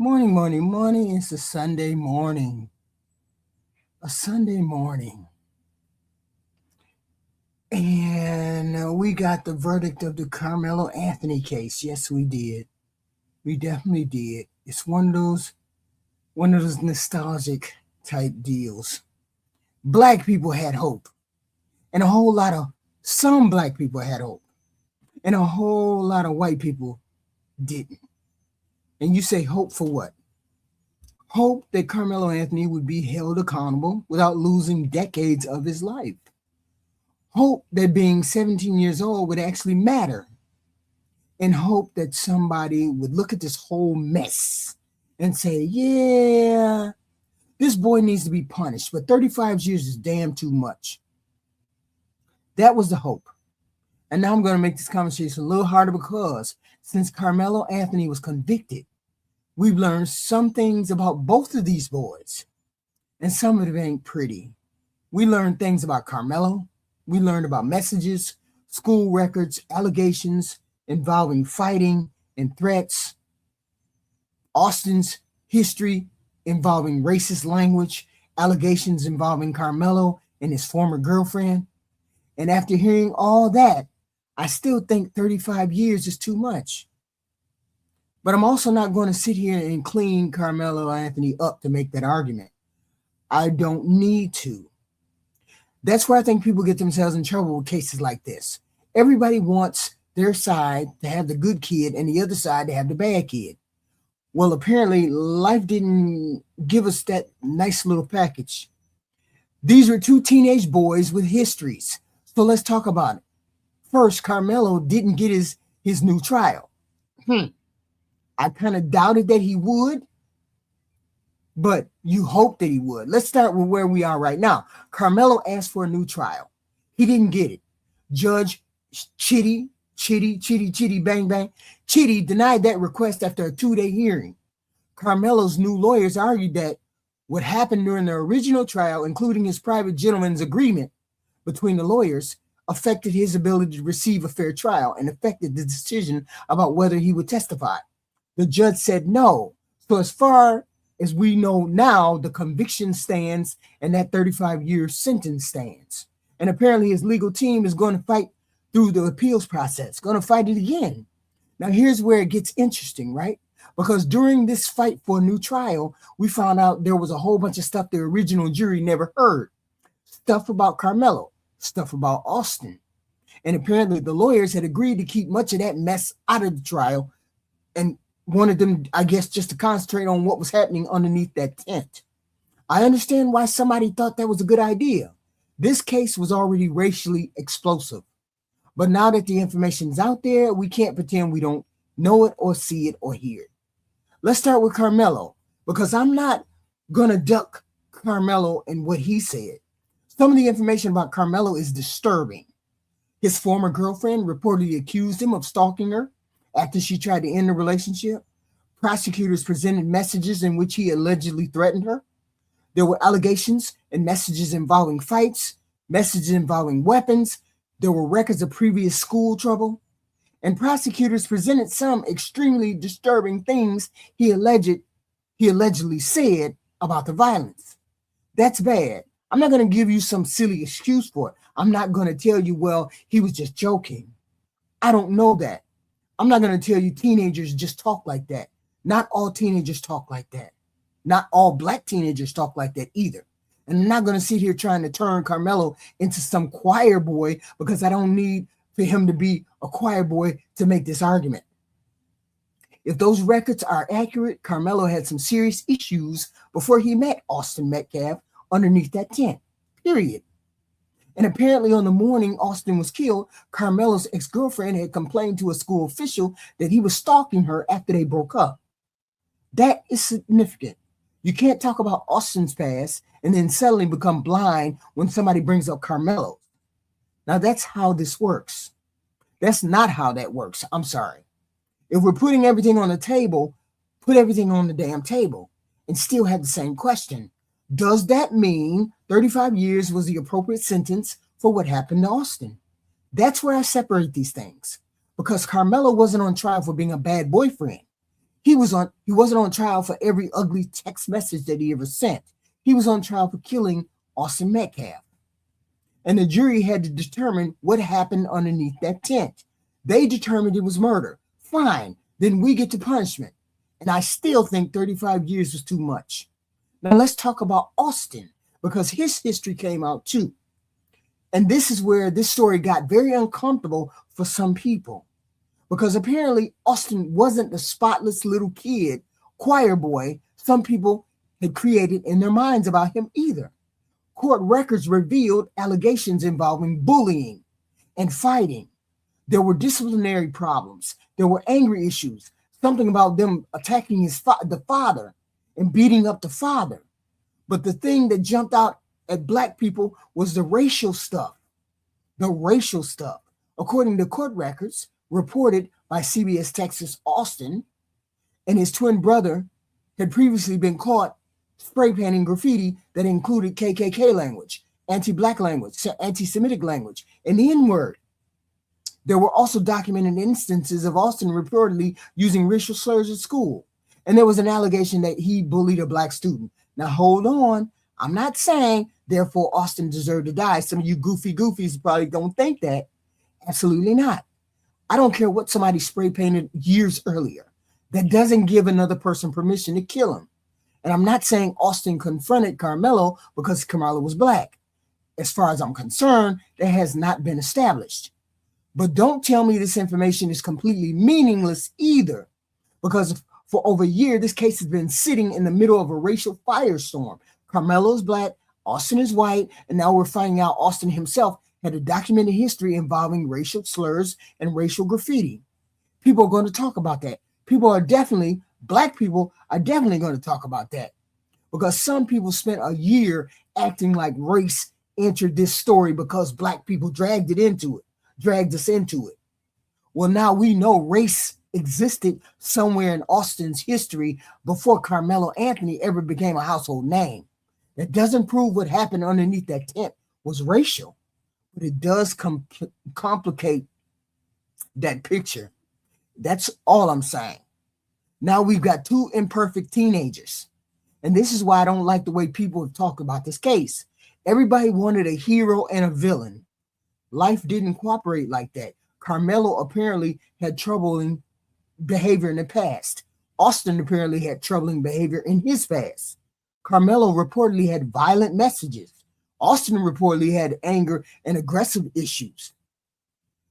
Morning, morning, morning. It's a Sunday morning. A Sunday morning. And we got the verdict of the Carmelo Anthony case. Yes, we did. We definitely did. It's one of those nostalgic type deals. Black people had hope. And some black people had hope. And a whole lot of white people didn't. And you say hope for what? Hope that Carmelo Anthony would be held accountable without losing decades of his life. Hope that being 17 years old would actually matter, and hope that somebody would look at this whole mess and say, yeah, this boy needs to be punished, but 35 years is damn too much. That was the hope. And now I'm going to make this conversation a little harder because since Carmelo Anthony was convicted, we've learned some things about both of these boys, and some of it ain't pretty. We learned things about Carmelo. We learned about messages, school records, allegations involving fighting and threats, Austin's history involving racist language, allegations involving Carmelo and his former girlfriend. And after hearing all that, I still think 35 years is too much. But I'm also not going to sit here and clean Carmelo Anthony up to make that argument. I don't need to. That's where I think people get themselves in trouble with cases like this. Everybody wants their side to have the good kid and the other side to have the bad kid. Well, apparently life didn't give us that nice little package. These were two teenage boys with histories. So let's talk about it. First, Carmelo didn't get his new trial. I kind of doubted that he would, but you hope that he would. Let's start with where we are right now. Carmelo asked for a new trial. He didn't get it. Judge Chitty, bang, bang. Chitty denied that request after a 2-day hearing. Carmelo's new lawyers argued that what happened during the original trial, including his private gentleman's agreement between the lawyers, affected his ability to receive a fair trial and affected the decision about whether he would testify. The judge said no. So as far as we know now, the conviction stands and that 35-year sentence stands. And apparently his legal team is going to fight through the appeals process, going to fight it again. Now here's where it gets interesting, right? Because during this fight for a new trial, we found out there was a whole bunch of stuff the original jury never heard. Stuff about Carmelo, stuff about Austin. And apparently the lawyers had agreed to keep much of that mess out of the trial and wanted them, I guess, just to concentrate on what was happening underneath that tent. I understand why somebody thought that was a good idea. This case was already racially explosive. But now that the information's out there, we can't pretend we don't know it or see it or hear it. Let's start with Carmelo, because I'm not going to duck Carmelo and what he said. Some of the information about Carmelo is disturbing. His former girlfriend reportedly accused him of stalking her after she tried to end the relationship. Prosecutors presented messages in which he allegedly threatened her. There were allegations and messages involving fights, messages involving weapons. There were records of previous school trouble. And prosecutors presented some extremely disturbing things he allegedly said about the violence. That's bad. I'm not going to give you some silly excuse for it. I'm not going to tell you, well, he was just joking. I don't know that. I'm not going to tell you teenagers just talk like that. Not all teenagers talk like that. Not all black teenagers talk like that either. And I'm not going to sit here trying to turn Carmelo into some choir boy because I don't need for him to be a choir boy to make this argument. If those records are accurate, Carmelo had some serious issues before he met Austin Metcalf underneath that tent, period. And apparently on the morning Austin was killed, Carmelo's ex-girlfriend had complained to a school official that he was stalking her after they broke up. That is significant. You can't talk about Austin's past and then suddenly become blind when somebody brings up Carmelo's. Now that's how this works. That's not how that works. I'm sorry. If we're putting everything on the table, put everything on the damn table and still have the same question. Does that mean 35 years was the appropriate sentence for what happened to Austin? That's where I separate these things, because Carmelo wasn't on trial for being a bad boyfriend. He wasn't on trial for every ugly text message that he ever sent. He was on trial for killing Austin Metcalf. And the jury had to determine what happened underneath that tent. They determined it was murder. Fine, then we get to punishment. And I still think 35 years was too much. Now let's talk about Austin, because his history came out too. And this is where this story got very uncomfortable for some people. Because apparently Austin wasn't the spotless little kid, choir boy, some people had created in their minds about him either. Court records revealed allegations involving bullying and fighting. There were disciplinary problems. There were angry issues. Something about them attacking the father and beating up the father. But the thing that jumped out at Black people was the racial stuff. The racial stuff. According to court records reported by CBS Texas, Austin and his twin brother had previously been caught spray painting graffiti that included KKK language, anti-Black language, anti-Semitic language, and the N-word. There were also documented instances of Austin reportedly using racial slurs at school. And there was an allegation that he bullied a Black student. Now, hold on. I'm not saying, therefore, Austin deserved to die. Some of you goofy goofies probably don't think that. Absolutely not. I don't care what somebody spray painted years earlier. That doesn't give another person permission to kill him. And I'm not saying Austin confronted Carmelo because Carmelo was Black. As far as I'm concerned, that has not been established. But don't tell me this information is completely meaningless either, because for over a year, this case has been sitting in the middle of a racial firestorm. Carmelo is Black, Austin is white, and now we're finding out Austin himself had a documented history involving racial slurs and racial graffiti. People are going to talk about that. Black people are definitely going to talk about that, because some people spent a year acting like race entered this story because Black people dragged us into it. Well, now we know race existed somewhere in Austin's history before Carmelo Anthony ever became a household name. That doesn't prove what happened underneath that tent was racial, but it does complicate that picture. That's all I'm saying. Now we've got two imperfect teenagers. And this is why I don't like the way people have talked about this case. Everybody wanted a hero and a villain. Life didn't cooperate like that. Carmelo apparently had troubling behavior in the past. Austin apparently had troubling behavior in his past. Carmelo reportedly had violent messages. Austin reportedly had anger and aggressive issues.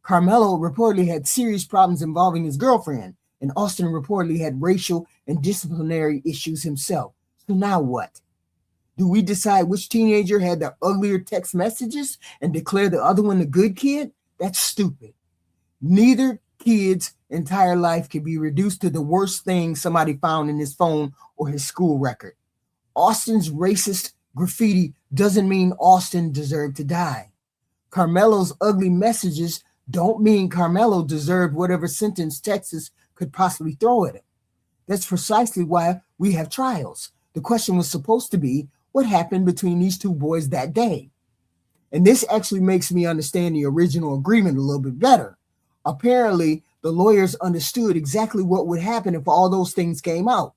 Carmelo reportedly had serious problems involving his girlfriend, and Austin reportedly had racial and disciplinary issues himself. So now what? Do we decide which teenager had the uglier text messages and declare the other one the good kid? That's stupid. Neither kid's entire life can be reduced to the worst thing somebody found in his phone or his school record. Austin's racist graffiti doesn't mean Austin deserved to die. Carmelo's ugly messages don't mean Carmelo deserved whatever sentence Texas could possibly throw at him. That's precisely why we have trials. The question was supposed to be, what happened between these two boys that day? And this actually makes me understand the original agreement a little bit better. Apparently, the lawyers understood exactly what would happen if all those things came out.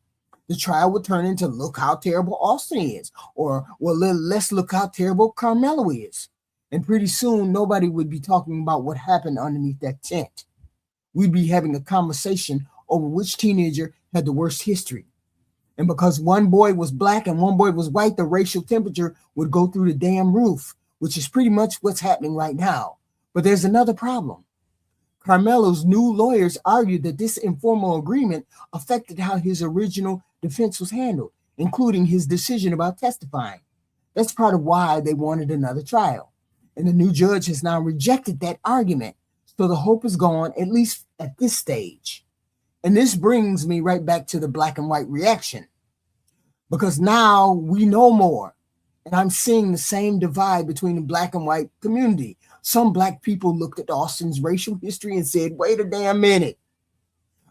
The trial would turn into, look how terrible Austin is, or, well, let's look how terrible Carmelo is. And pretty soon, nobody would be talking about what happened underneath that tent. We'd be having a conversation over which teenager had the worst history. And because one boy was Black and one boy was white, the racial temperature would go through the damn roof, which is pretty much what's happening right now. But there's another problem. Carmelo's new lawyers argued that this informal agreement affected how his original defense was handled, including his decision about testifying. That's part of why they wanted another trial. And the new judge has now rejected that argument. So the hope is gone, at least at this stage. And this brings me right back to the black and white reaction, because now we know more. And I'm seeing the same divide between the black and white community. Some Black people looked at Austin's racial history and said, wait a damn minute.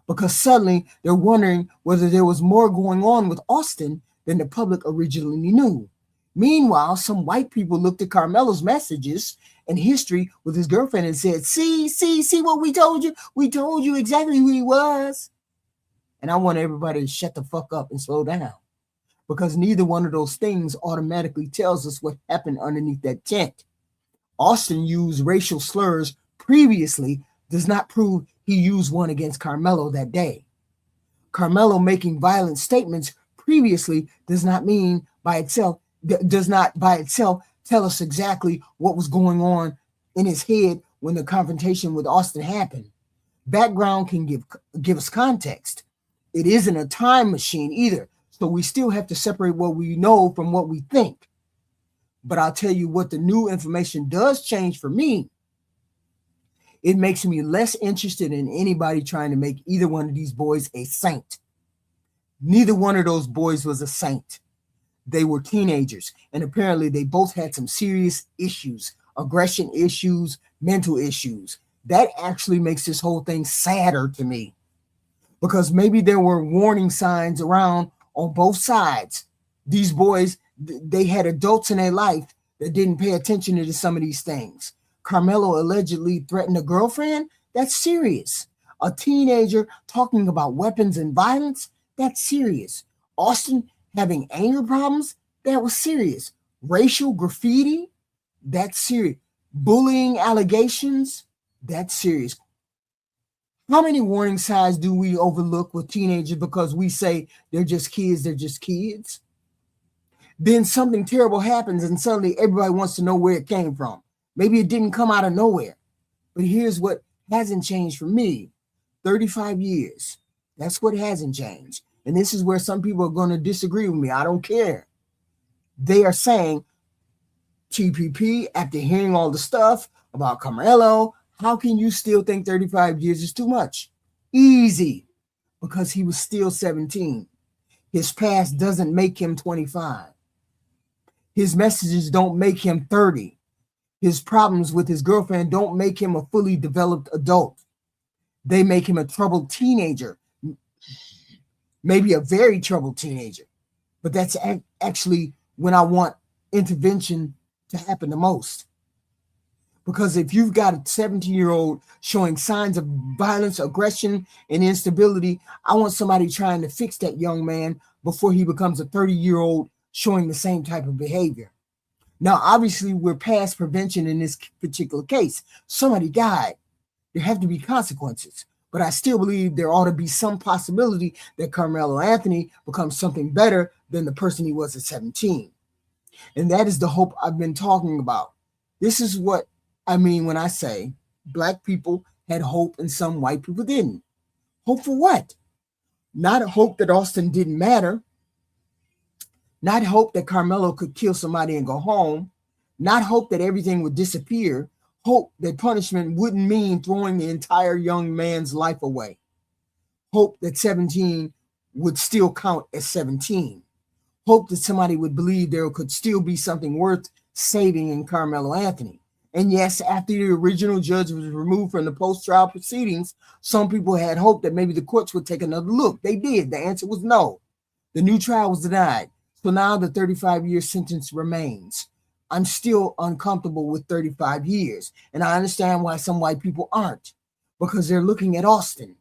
Because suddenly they're wondering whether there was more going on with Austin than the public originally knew. Meanwhile, some white people looked at Carmelo's messages and history with his girlfriend and said, see what we told you? We told you exactly who he was. And I want everybody to shut the fuck up and slow down, because neither one of those things automatically tells us what happened underneath that tent. Austin used racial slurs previously does not prove he used one against Carmelo that day. Carmelo making violent statements previously does not by itself tell us exactly what was going on in his head when the confrontation with Austin happened. Background can give us context. It isn't a time machine either, so we still have to separate what we know from what we think. But I'll tell you what the new information does change for me. It makes me less interested in anybody trying to make either one of these boys a saint. Neither one of those boys was a saint. They were teenagers, and apparently they both had some serious issues, aggression issues, mental issues. That actually makes this whole thing sadder to me, because maybe there were warning signs around on both sides. These boys, they had adults in their life that didn't pay attention to some of these things. Carmelo allegedly threatened a girlfriend. That's serious. A teenager talking about weapons and violence. That's serious. Austin having anger problems. That was serious. Racial graffiti. That's serious. Bullying allegations. That's serious. How many warning signs do we overlook with teenagers because we say they're just kids, they're just kids? Then something terrible happens and suddenly everybody wants to know where it came from. Maybe it didn't come out of nowhere. But here's what hasn't changed for me. 35 years. That's what hasn't changed. And this is where some people are going to disagree with me. I don't care. They are saying, TPP, after hearing all the stuff about Carmelo, how can you still think 35 years is too much? Easy. Because he was still 17. His past doesn't make him 25. His messages don't make him 30. His problems with his girlfriend don't make him a fully developed adult. They make him a troubled teenager. Maybe a very troubled teenager. But that's actually when I want intervention to happen the most. Because if you've got a 17-year-old showing signs of violence, aggression, and instability, I want somebody trying to fix that young man before he becomes a 30-year-old showing the same type of behavior. Now, obviously, we're past prevention in this particular case. Somebody died. There have to be consequences. But I still believe there ought to be some possibility that Carmelo Anthony becomes something better than the person he was at 17. And that is the hope I've been talking about. This is what I mean when I say black people had hope and some white people didn't. Hope for what? Not a hope that Austin didn't matter. Not hope that Carmelo could kill somebody and go home. Not hope that everything would disappear. Hope that punishment wouldn't mean throwing the entire young man's life away. Hope that 17 would still count as 17. Hope that somebody would believe there could still be something worth saving in Carmelo Anthony. And yes, after the original judge was removed from the post-trial proceedings, some people had hope that maybe the courts would take another look. They did. The answer was no. The new trial was denied. So now the 35-year sentence remains. I'm still uncomfortable with 35 years. And I understand why some white people aren't. Because they're looking at Austin.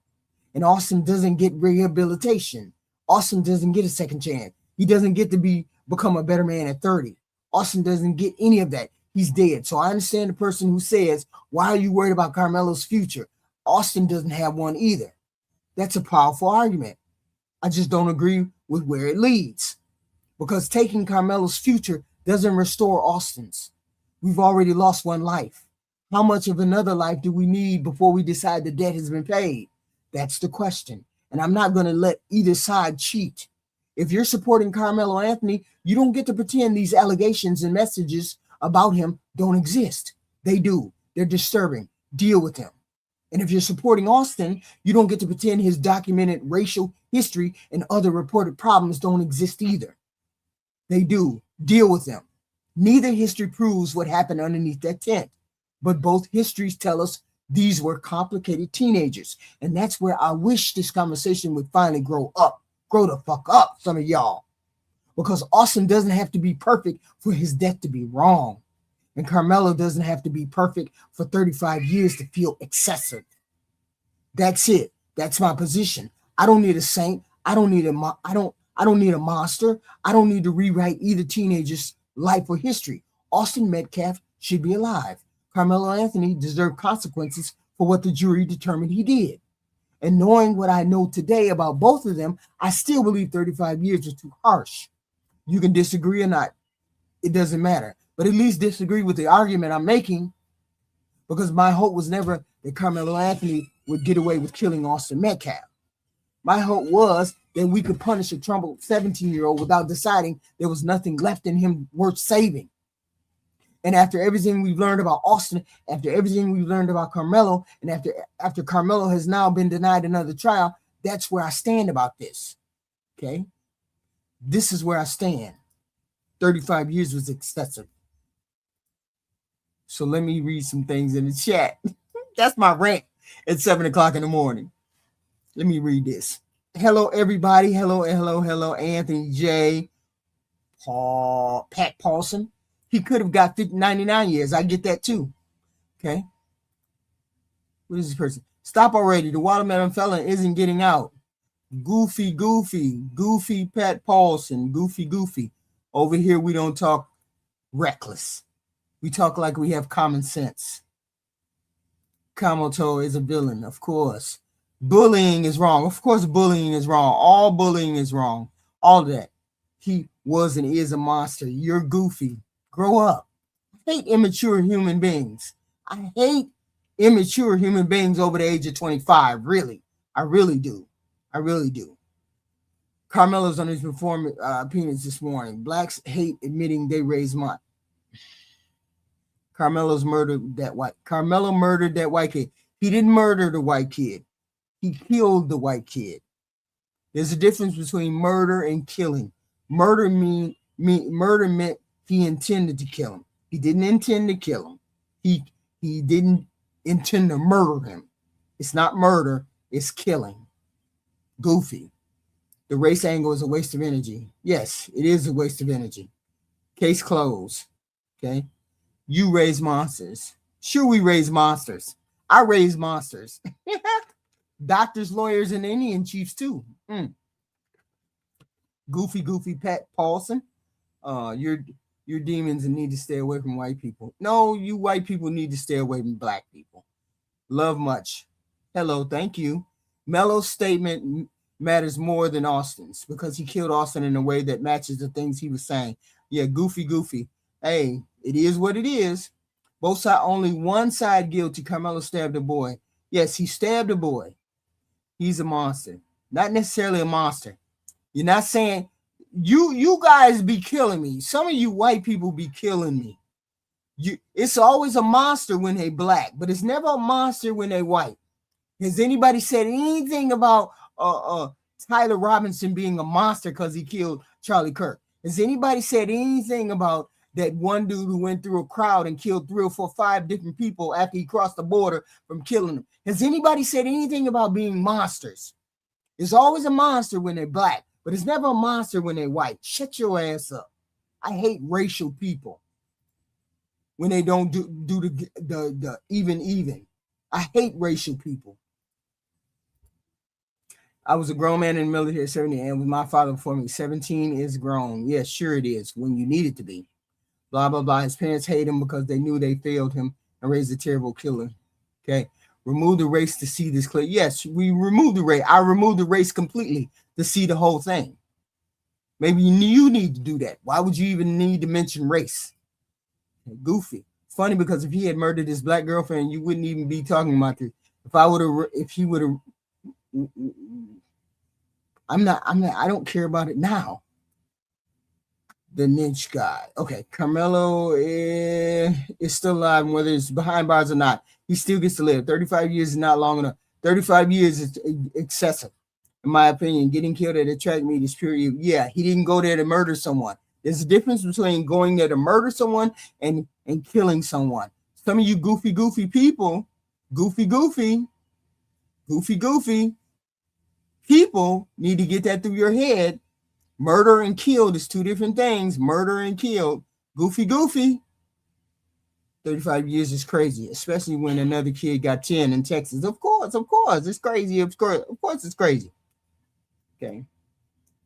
And Austin doesn't get rehabilitation. Austin doesn't get a second chance. He doesn't get to become a better man at 30. Austin doesn't get any of that. He's dead. So I understand the person who says, why are you worried about Carmelo's future? Austin doesn't have one either. That's a powerful argument. I just don't agree with where it leads. Because taking Carmelo's future doesn't restore Austin's. We've already lost one life. How much of another life do we need before we decide the debt has been paid? That's the question. And I'm not going to let either side cheat. If you're supporting Carmelo Anthony, you don't get to pretend these allegations and messages about him don't exist. They do. They're disturbing. Deal with them. And if you're supporting Austin, you don't get to pretend his documented racial history and other reported problems don't exist either. They do. Deal with them. Neither history proves what happened underneath that tent, but both histories tell us these were complicated teenagers. And that's where I wish this conversation would finally grow up. Grow the fuck up, some of y'all. Because Austin doesn't have to be perfect for his death to be wrong. And Carmelo doesn't have to be perfect for 35 years to feel excessive. That's it. That's my position. I don't need a saint. I don't need I don't need a monster. I don't need to rewrite either teenager's life or history. Austin Metcalf should be alive. Carmelo Anthony deserved consequences for what the jury determined he did. And knowing what I know today about both of them, I still believe 35 years is too harsh. You can disagree or not. It doesn't matter. But at least disagree with the argument I'm making, because my hope was never that Carmelo Anthony would get away with killing Austin Metcalf. My hope was that we could punish a troubled 17-year-old without deciding there was nothing left in him worth saving. And after everything we've learned about Austin, after everything we've learned about Carmelo, and after Carmelo has now been denied another trial, that's where I stand about this. Okay? This is where I stand. 35 years was excessive. So let me read some things in the chat. That's my rant at 7 o'clock in the morning. Let me read this. Hello, everybody. Hello, Anthony J. Pat Paulson. He could have got 99 years. I get that too. Okay. What is this person? Stop already. The watermelon felon isn't getting out. Goofy Pat Paulson. Goofy. Over here, we don't talk reckless. We talk like we have common sense. Kamoto is a villain, of course. Bullying is wrong. Of course, bullying is wrong. All bullying is wrong. All of that. He was and is a monster. You're goofy. Grow up. I hate immature human beings. I hate immature human beings over the age of 25. Really. I really do. Carmelo's on his opinions this morning. Blacks hate admitting they raised money. Carmelo murdered that white kid. He didn't murder the white kid. He killed the white kid. There's a difference between murder and killing. Murder meant he intended to kill him. He didn't intend to kill him. He didn't intend to murder him. It's not murder, it's killing. Goofy. The race angle is a waste of energy. Yes, it is a waste of energy. Case closed. Okay. You raise monsters. Sure, we raise monsters. I raise monsters. Doctors, lawyers, and Indian chiefs too. Goofy Pat Paulson. You're demons and need to stay away from white people. No, you white people need to stay away from black people. Love much. Hello, thank you. Melo's statement matters more than Austin's because he killed Austin in a way that matches the things he was saying. Yeah, goofy. Hey, it is what it is. Both sides, only one side guilty. Carmelo stabbed a boy. Yes, he stabbed a boy. He's a monster. Not necessarily a monster. You're not saying you guys be killing me. Some of you white people be killing me. It's always a monster when they black, but it's never a monster when they white. Has anybody said anything about Tyler Robinson being a monster because he killed Charlie Kirk? Has anybody said anything about that one dude who went through a crowd and killed 3 or 4, 5 different people after he crossed the border from killing them? Has anybody said anything about being monsters? It's always a monster when they're black, but it's never a monster when they're white. Shut your ass up. I hate racial people when they don't do the even. I hate racial people. I was a grown man in the military at 70 and with my father before me. 17 is grown. Yes, sure it is when you need it to be. Blah, blah, blah. His parents hate him because they knew they failed him and raised a terrible killer. Okay. Remove the race to see this clear. Yes, we removed the race. I removed the race completely to see the whole thing. Maybe you need to do that. Why would you even need to mention race? Goofy. Funny because if he had murdered his black girlfriend, you wouldn't even be talking about this. If he would have, I don't care about it now. The niche guy. Okay, Carmelo is still alive, whether it's behind bars or not. He still gets to live. 35 years is not long enough. 35 years is excessive, in my opinion. Getting killed at a track meet is pure evil. Yeah, he didn't go there to murder someone. There's a difference between going there to murder someone and killing someone. Some of you goofy people, goofy people need to get that through your head. Murder and killed is two different things. Murder and killed. Goofy. 35 years is crazy, especially when another kid got 10 in Texas. Of course. It's crazy. Of course it's crazy. Okay.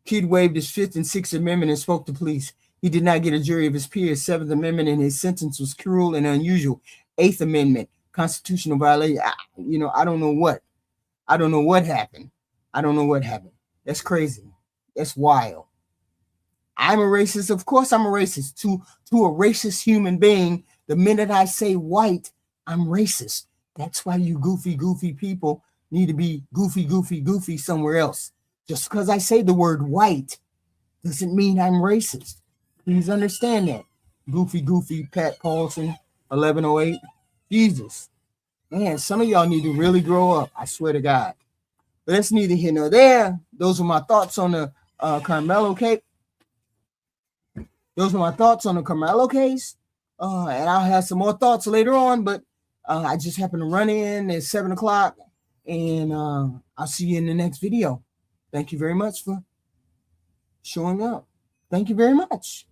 Kid waived his Fifth and Sixth Amendment and spoke to police. He did not get a jury of his peers. Seventh Amendment, and his sentence was cruel and unusual. Eighth Amendment, constitutional violation. I don't know what. I don't know what happened. I don't know what happened. That's crazy. That's wild. I'm a racist. Of course I'm a racist. To a racist human being, the minute I say white, I'm racist. That's why you goofy people need to be goofy somewhere else. Just because I say the word white doesn't mean I'm racist. Please understand that. Goofy Pat Paulson, 1108. Jesus. Man, some of y'all need to really grow up. I swear to God. But that's neither here nor there. Those are my thoughts on the KARMELO case. Those are my thoughts on the KARMELO case. And I'll have some more thoughts later on, but I just happened to run in at 7 o'clock, and I'll see you in the next video. Thank you very much for showing up. Thank you very much.